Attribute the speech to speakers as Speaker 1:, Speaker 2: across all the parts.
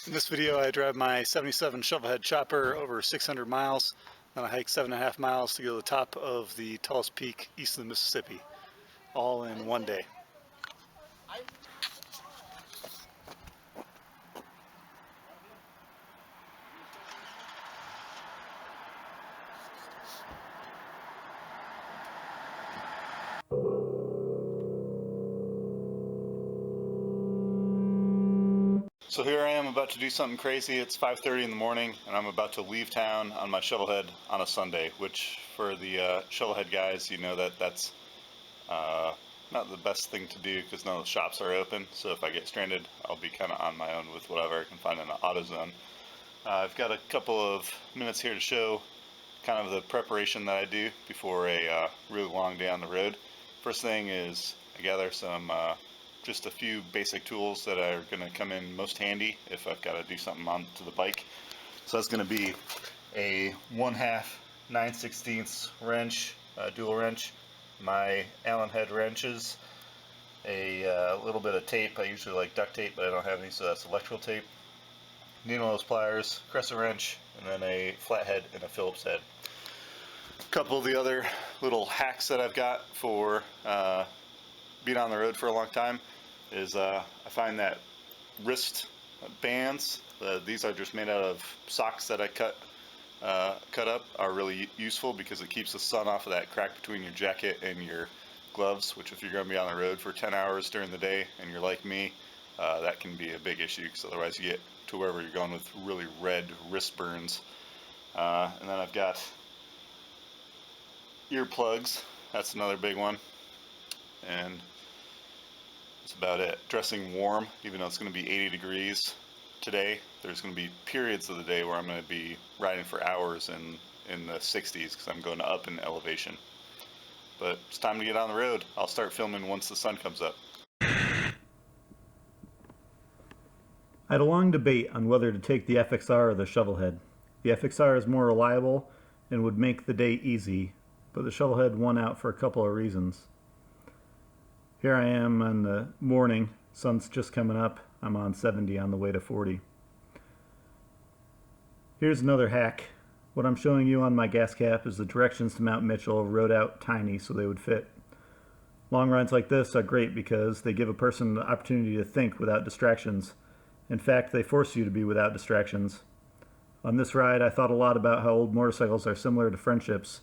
Speaker 1: In this video I drive my 77 Shovelhead Chopper over 600 miles, then I hike 7.5 miles to go to the top of the tallest peak east of the Mississippi, all in one day. So here I am about to do something crazy. It's 5:30 in the morning and I'm about to leave town on my Shovelhead on a Sunday, which for the Shovelhead guys, you know that's not the best thing to do because none of the shops are open. So if I get stranded, I'll be kind of on my own with whatever I can find in the auto zone. I've got a couple of minutes here to show kind of the preparation that I do before a really long day on the road. First thing is I gather some just a few basic tools that are going to come in most handy if I've got to do something onto the bike. So that's going to be a 1/2 9/16 wrench, dual wrench, my Allen head wrenches, a little bit of tape. I usually like duct tape, but I don't have any, so that's electrical tape, needle nose pliers, crescent wrench, and then a flathead and a Phillips head. A couple of the other little hacks that I've got for being on the road for a long time is I find that wrist bands, these are just made out of socks that I cut up, are really useful because it keeps the sun off of that crack between your jacket and your gloves, which if you're going to be on the road for 10 hours during the day and you're like me, that can be a big issue because otherwise you get to wherever you're going with really red wrist burns. And then I've got earplugs, that's another big one, and that's about it. Dressing warm, even though it's going to be 80 degrees today. There's going to be periods of the day where I'm going to be riding for hours in the 60s because I'm going up in elevation. But it's time to get on the road. I'll start filming once the sun comes up.
Speaker 2: I had a long debate on whether to take the FXR or the Shovelhead. The FXR is more reliable and would make the day easy, but the Shovelhead won out for a couple of reasons. Here I am in the morning, sun's just coming up, I'm on 70 on the way to 40. Here's another hack. What I'm showing you on my gas cap is the directions to Mount Mitchell wrote out tiny so they would fit. Long rides like this are great because they give a person the opportunity to think without distractions. In fact, they force you to be without distractions. On this ride, I thought a lot about how old motorcycles are similar to friendships.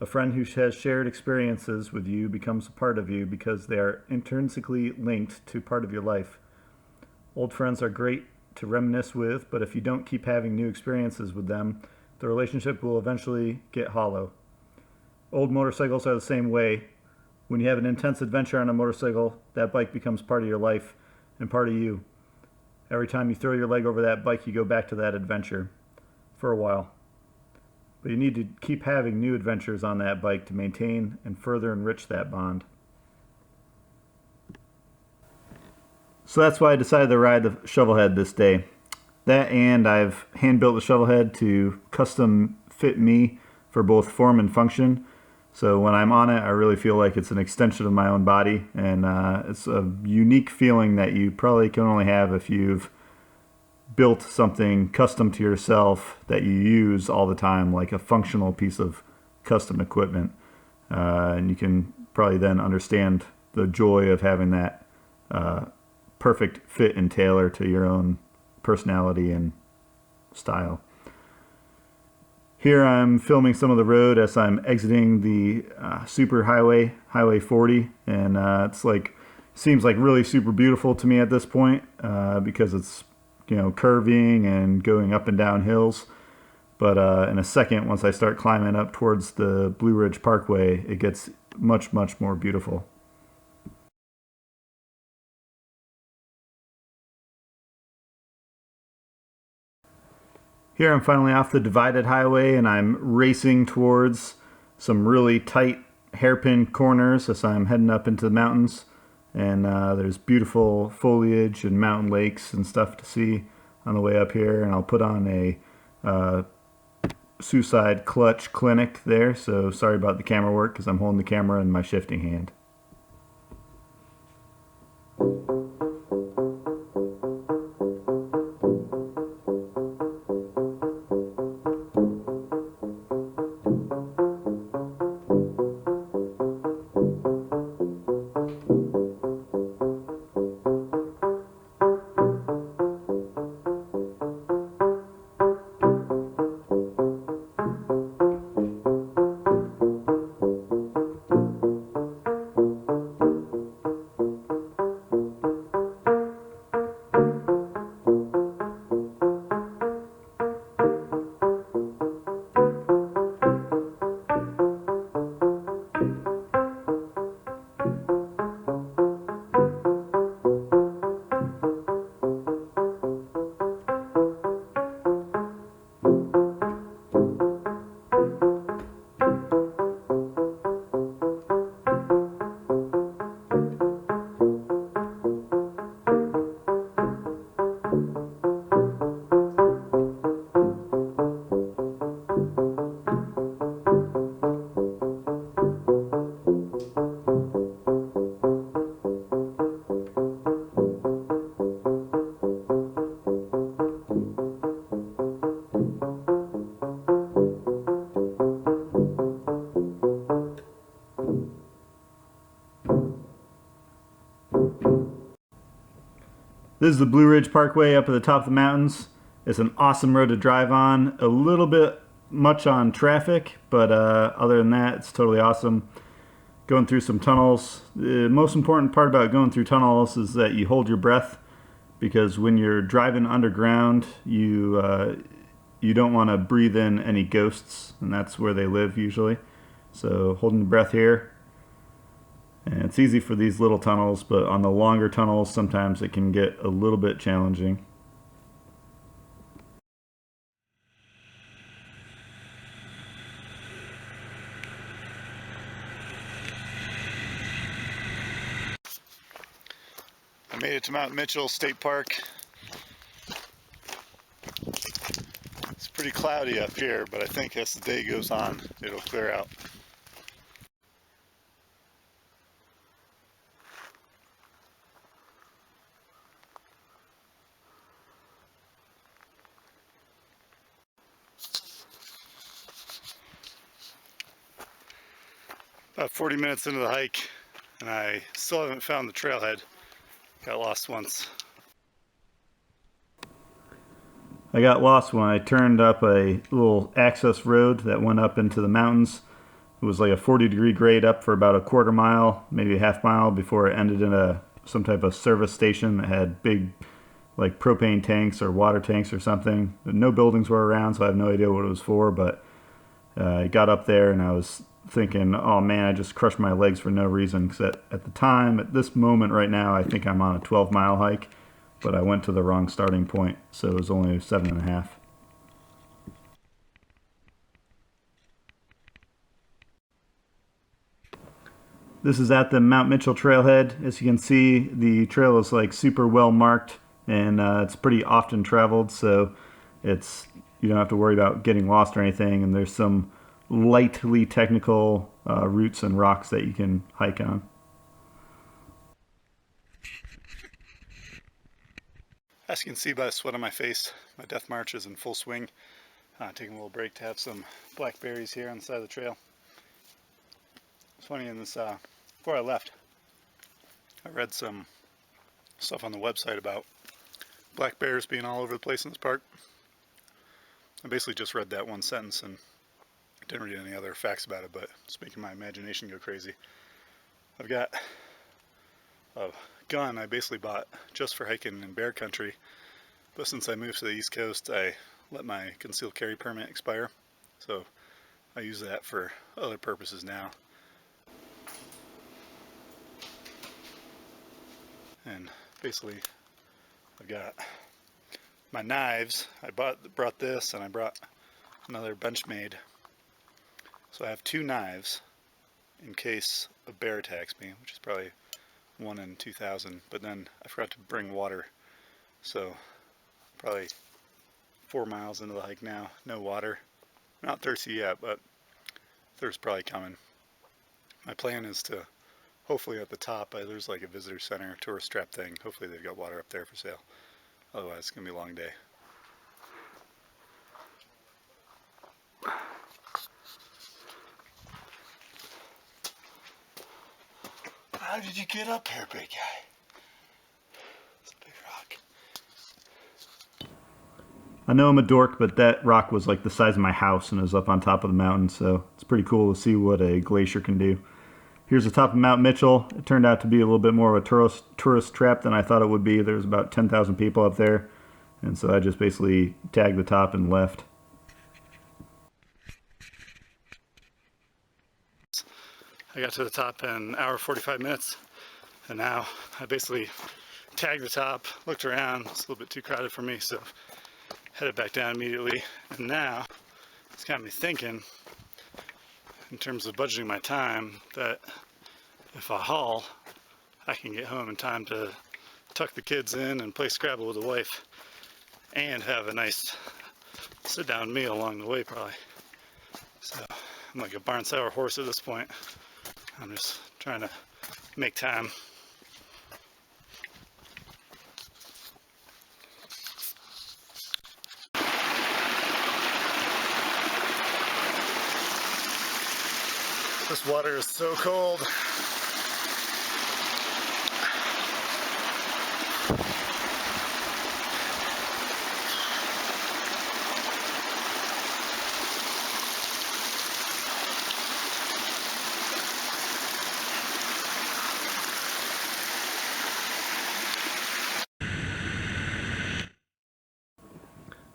Speaker 2: A friend who has shared experiences with you becomes a part of you because they are intrinsically linked to part of your life. Old friends are great to reminisce with, but if you don't keep having new experiences with them, the relationship will eventually get hollow. Old motorcycles are the same way. When you have an intense adventure on a motorcycle, that bike becomes part of your life and part of you. Every time you throw your leg over that bike, you go back to that adventure for a while. But you need to keep having new adventures on that bike to maintain and further enrich that bond. So that's why I decided to ride the Shovelhead this day. That, and I've hand-built the Shovelhead to custom fit me for both form and function. So when I'm on it, I really feel like it's an extension of my own body, and it's a unique feeling that you probably can only have if you've built something custom to yourself that you use all the time, like a functional piece of custom equipment. And you can probably then understand the joy of having that perfect fit and tailor to your own personality and style. Here I'm filming some of the road as I'm exiting the super highway, Highway 40, and it's like, seems like really super beautiful to me at this point because it's, you know, curving and going up and down hills. But in a second, once I start climbing up towards the Blue Ridge Parkway, it gets much, much more beautiful. Here I'm finally off the divided highway and I'm racing towards some really tight hairpin corners as I'm heading up into the mountains. And there's beautiful foliage and mountain lakes and stuff to see on the way up here. And I'll put on a suicide clutch clinic there, so sorry about the camera work because I'm holding the camera in my shifting hand. This is the Blue Ridge Parkway up at the top of the mountains. It's an awesome road to drive on. A little bit much on traffic, but other than that, it's totally awesome. Going through some tunnels. The most important part about going through tunnels is that you hold your breath, because when you're driving underground, you don't want to breathe in any ghosts, and that's where they live usually. So holding your breath here. And it's easy for these little tunnels, but on the longer tunnels, sometimes it can get a little bit challenging.
Speaker 1: I made it to Mount Mitchell State Park. It's pretty cloudy up here, but I think as the day goes on, it'll clear out. About 40 minutes into the hike, and I still haven't found the trailhead. Got lost once.
Speaker 2: I got lost when I turned up a little access road that went up into the mountains. It was like a 40-degree grade up for about a quarter mile, maybe a half mile, before it ended in some type of service station that had big like propane tanks or water tanks or something. No buildings were around, so I have no idea what it was for, but I got up there and I was thinking, oh man, I just crushed my legs for no reason, because at the time, at this moment right now, I think I'm on a 12-mile hike, but I went to the wrong starting point, so it was only 7.5. This is at the Mount Mitchell Trailhead. As you can see, the trail is like super well marked, and it's pretty often traveled, so you don't have to worry about getting lost or anything, and there's some lightly technical roots and rocks that you can hike on.
Speaker 1: As you can see by the sweat on my face, my death march is in full swing. Taking a little break to have some blackberries here on the side of the trail. It's funny, before I left, I read some stuff on the website about black bears being all over the place in this park. I basically just read that one sentence and didn't read any other facts about it, but it's making my imagination go crazy. I've got a gun I basically bought just for hiking in bear country, but since I moved to the East Coast, I let my concealed carry permit expire, so I use that for other purposes now. And basically, I've got my knives. I brought this, and I brought another Benchmade. So I have 2 knives in case a bear attacks me, which is probably 1 in 2,000. But then I forgot to bring water, so probably 4 miles into the hike now, no water. I'm not thirsty yet, but thirst probably coming. My plan is to, hopefully at the top, there's like a visitor center, tourist trap thing. Hopefully they've got water up there for sale. Otherwise it's going to be a long day. How did you get up here, big guy? It's a big rock.
Speaker 2: I know I'm a dork, but that rock was like the size of my house and it was up on top of the mountain, so it's pretty cool to see what a glacier can do. Here's the top of Mount Mitchell. It turned out to be a little bit more of a tourist trap than I thought it would be. There was about 10,000 people up there, and so I just basically tagged the top and left.
Speaker 1: I got to the top in an hour 45 minutes, and now I basically tagged the top, looked around, it's a little bit too crowded for me, so headed back down immediately. And now it's got me thinking, in terms of budgeting my time, that if I haul, I can get home in time to tuck the kids in and play Scrabble with the wife and have a nice sit-down meal along the way probably. So I'm like a barn sour horse at this point. I'm just trying to make time. This water is so cold.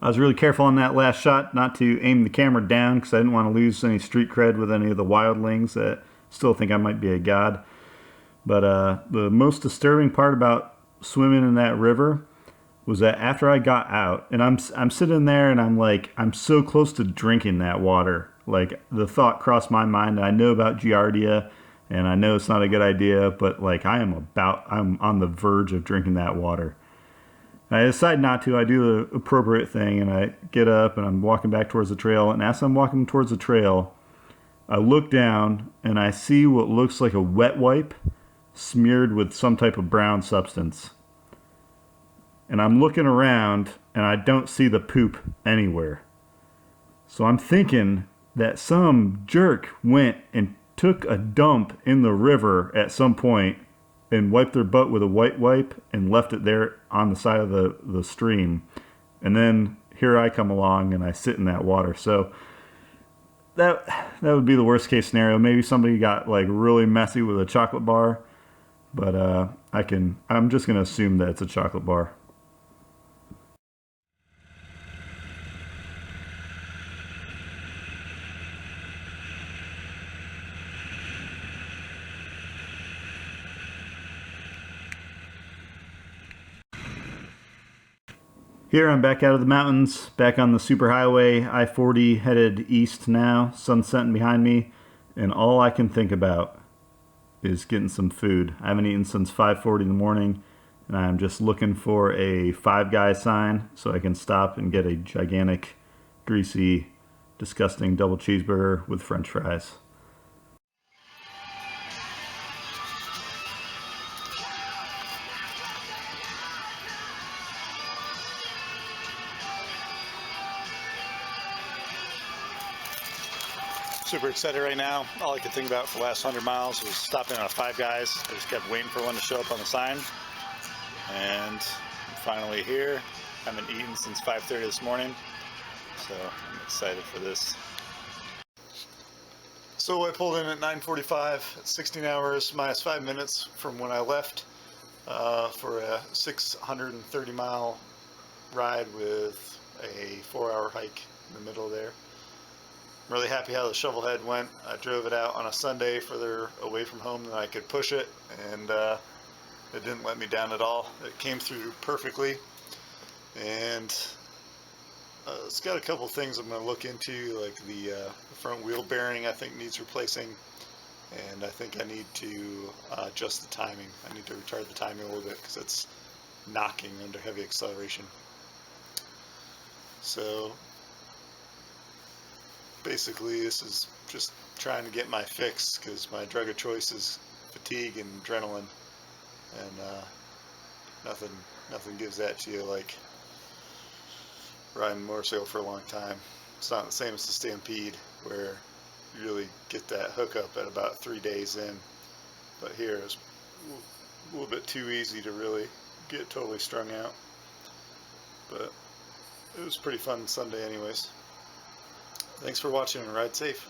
Speaker 2: I was really careful on that last shot not to aim the camera down because I didn't want to lose any street cred with any of the wildlings that still think I might be a god. But the most disturbing part about swimming in that river was that after I got out, and I'm sitting there and I'm like, I'm so close to drinking that water. Like, the thought crossed my mind. I know about Giardia, and I know it's not a good idea, but like I'm on the verge of drinking that water. I decide not to. I do the appropriate thing, and I get up and I'm walking back towards the trail. And as I'm walking towards the trail, I look down and I see what looks like a wet wipe smeared with some type of brown substance. And I'm looking around and I don't see the poop anywhere. So I'm thinking that some jerk went and took a dump in the river at some point and wiped their butt with a white wipe and left it there on the side of the stream. And then here I come along and I sit in that water. So that would be the worst case scenario. Maybe somebody got like really messy with a chocolate bar, but I'm just gonna assume that it's a chocolate bar. Here I'm back out of the mountains, back on the superhighway, I-40 headed east now, sun setting behind me, and all I can think about is getting some food. I haven't eaten since 5:40 in the morning, and I'm just looking for a Five Guys sign so I can stop and get a gigantic, greasy, disgusting double cheeseburger with french fries.
Speaker 1: Super excited right now. All I could think about for the last 100 miles was stopping on a Five Guys. I just kept waiting for one to show up on the sign. And I'm finally here. I haven't eaten since 5:30 this morning, so I'm excited for this. So I pulled in at 9:45, 16 hours minus 5 minutes from when I left for a 630 mile ride with a 4-hour hike in the middle there. I'm really happy how the Shovelhead went. I drove it out on a Sunday further away from home than I could push it, and it didn't let me down at all. It came through perfectly, and it's got a couple things I'm going to look into, like the front wheel bearing I think needs replacing, and I think I need to adjust the timing. I need to retard the timing a little bit because it's knocking under heavy acceleration. So basically this is just trying to get my fix because my drug of choice is fatigue and adrenaline, and nothing gives that to you like riding a motorcycle for a long time. It's not the same as the Stampede where you really get that hookup at about 3 days in, but here it's a little bit too easy to really get totally strung out. But it was pretty fun Sunday anyways. Thanks for watching and ride safe.